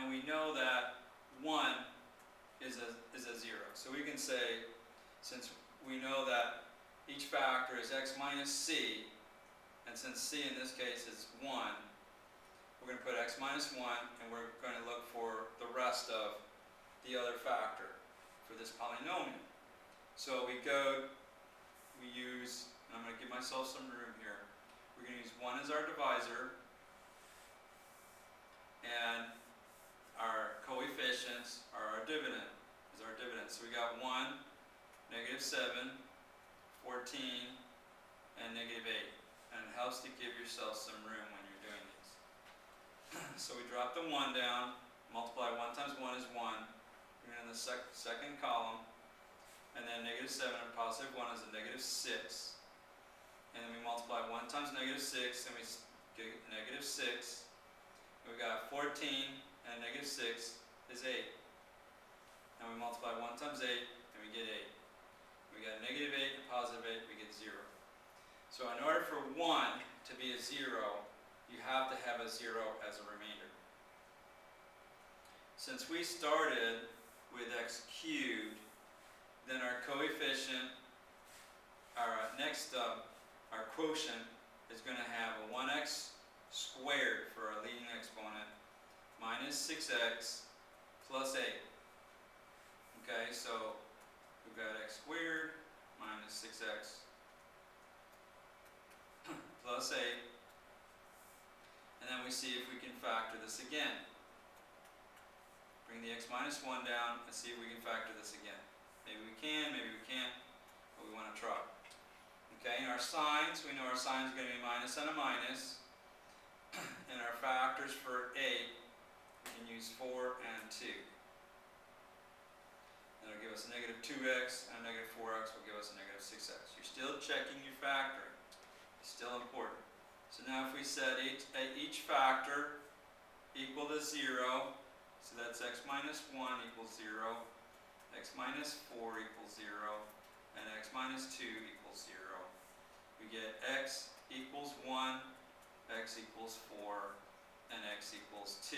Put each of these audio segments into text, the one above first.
and we know that 1 is a 0. So we can say, since we know that each factor is x minus c, and since c in this case is 1, we're going to put x minus 1, and we're going to look for the rest of the other factor for this polynomial. So we use, and I'm going to give myself some room here, we're going to use 1 as our divisor, and our coefficients are our dividend, So we got 1, negative 7, 14, and negative 8. And it helps to give yourself some room when you're doing these. So we drop the 1 down, multiply 1 times 1 is 1, bring it in the second column, and then negative 7 and positive 1 is a negative 6. And then we multiply 1 times negative 6, and we get negative 6. And we got 14, and negative 6 is 8. And we multiply 1 times 8, and we get 8. We got negative 8 and positive 8, we get 0. So in order for 1 to be a 0, you have to have a 0 as a remainder. Since we started with x cubed, then our coefficient, our quotient is going to have a 1x squared for our leading exponent minus 6x plus 8. Okay, so we've got x squared minus 6x plus 8. And then we see if we can factor this again. Bring the x minus 1 down and see if we can factor this again. Maybe we can, maybe we can't, but we want to try. Okay, and our signs, we know our signs are going to be minus and a minus. And our factors for 8, we can use 4 and 2. And it'll give us a negative 2x, and a negative 4x will give us a negative 6x. You're still checking your factoring. It's still important. So now if we set each factor equal to 0, so that's x minus 1 equals 0, x minus 4 equals 0, and x minus 2 equals 0. We get x equals 1, x equals 4, and x equals 2.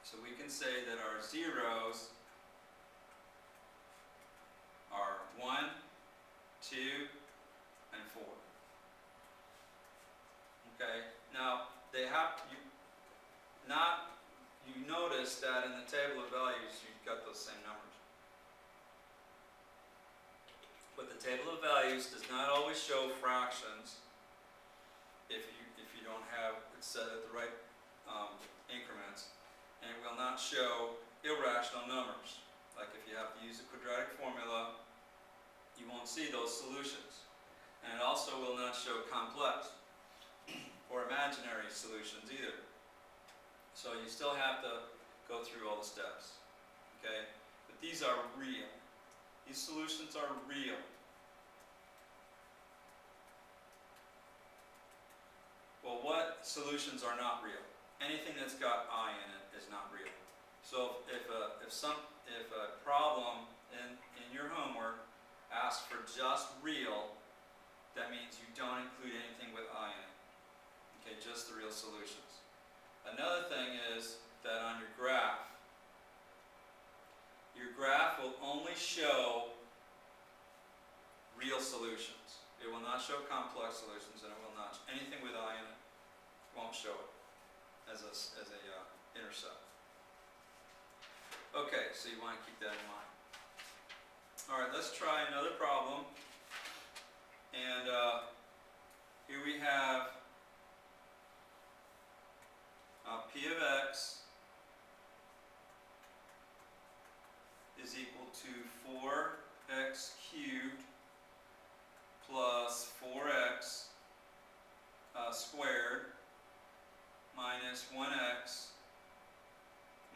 So we can say that our zeros are 1, 2, and 4. Okay, now they have, you notice that in the table of values you've got those same numbers. But the table of values does not always show fractions if you don't have it set at the right increments. And it will not show irrational numbers. Like if you have to use a quadratic formula, you won't see those solutions. And it also will not show complex or imaginary solutions either. So you still have to go through all the steps. Okay? But these are real. These solutions are real. Well, what solutions are not real? Anything that's got I in it is not real. So if a problem in your homework asks for just real, that means you don't include anything with I in it. Okay, just the real solutions. Another thing is that on your graph will only show real solutions. It will not show complex solutions, and it will not anything with I in it won't show it as a intercept. Okay, so you want to keep that in mind. All right, let's try another problem. And here we have p of x is equal to 4x cubed plus 4x squared minus 1x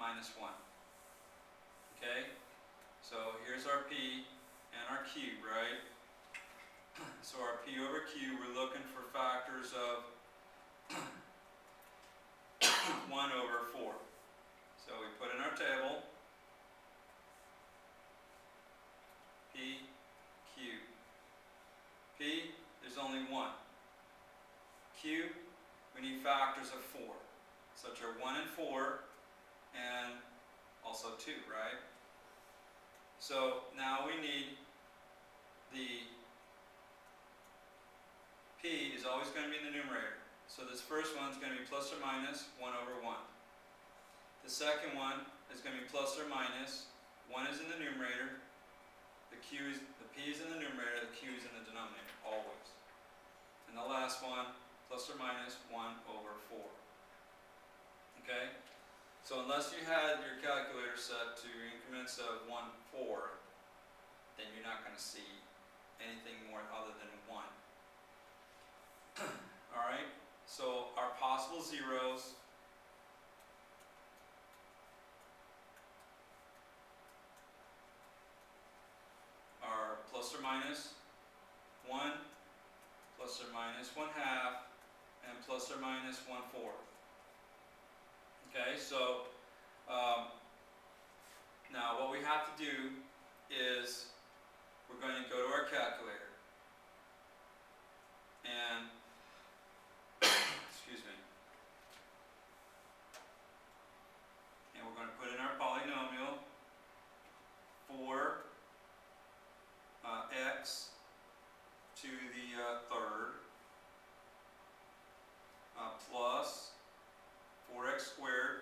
minus 1. Okay? So here's our p and our q, right? So our p over q, we're looking for factors of 1 over 4. So we put in our table p, q. P, there's only 1. Q, we need factors of 4. such are 1 and 4, and also 2, right? So now we need the p is always going to be in the numerator. So this first one is going to be plus or minus 1 over 1. The second one is going to be plus or minus 1 is in the numerator, the p is in the numerator, the q is in the denominator, always. And the last one, plus or minus 1 over 4. Okay? So unless you had your calculator set to increments of 1, 4, then you're not going to see anything more other than 1. Alright? So our possible zeros are plus or minus 1, plus or minus 1/2, and plus or minus 1/4. Okay, so now what we have to do is we're going to go to our calculator and excuse me, and we're going to put in our polynomial 4 x to the third plus 4x squared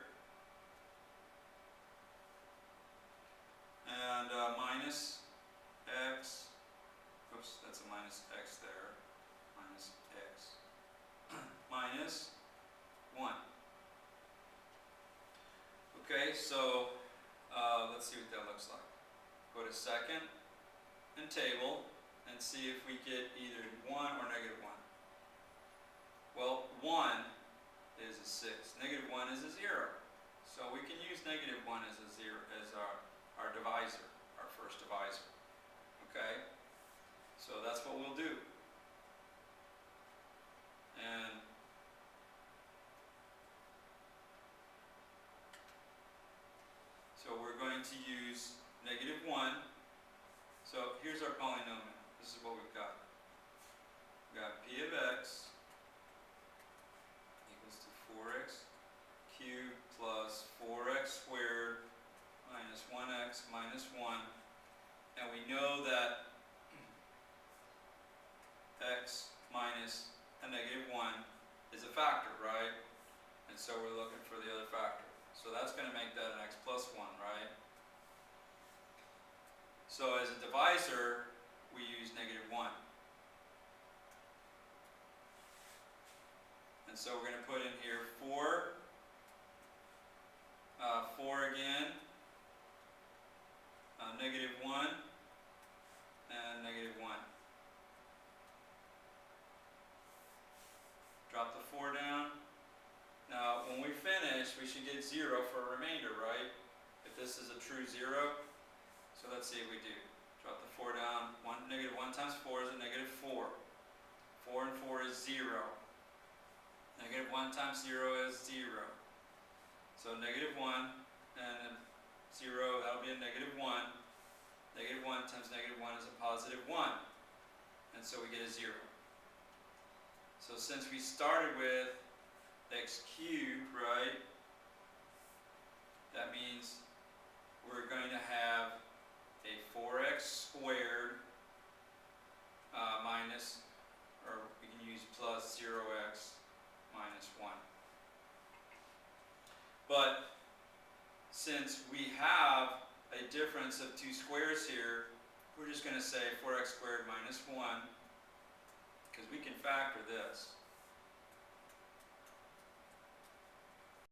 and minus x, oops, that's a minus x there, minus x, minus 1. Okay, so let's see what that looks like. Go to second and table and see if we get either 1 or negative 1. Well, 1 is a 6. Negative 1 is a 0. So we can use negative 1 as a 0 as our divisor, our first divisor. Okay? So that's what we'll do. And so we're going to use negative 1. So here's our polynomial. This is what we've got. We've got p of x equals to 4x cubed plus 4x squared minus 1x minus 1. And we know that x minus a negative 1 is a factor, right? And so we're looking for the other factor. So that's going to make that an x plus 1, right? So as a divisor, we use negative 1. And so we're going to put in here 4, 4 again, negative 1, and negative 1. Drop the 4 down. Now, when we finish, we should get 0 for a remainder, right? If this is a true 0. So let's see if we do. Drop the 4 down. Negative 1 times 4 is a negative 4. 4 and 4 is 0. Negative 1 times 0 is 0. So negative 1 and 0, that'll be a negative 1. Negative 1 times negative 1 is a positive 1. And so we get a 0. So since we started with x cubed, right, that means we're going to have a 4x squared minus, or we can use plus 0x minus 1. But since we have a difference of 2 squares here, we're just going to say 4x squared minus 1, because we can factor this.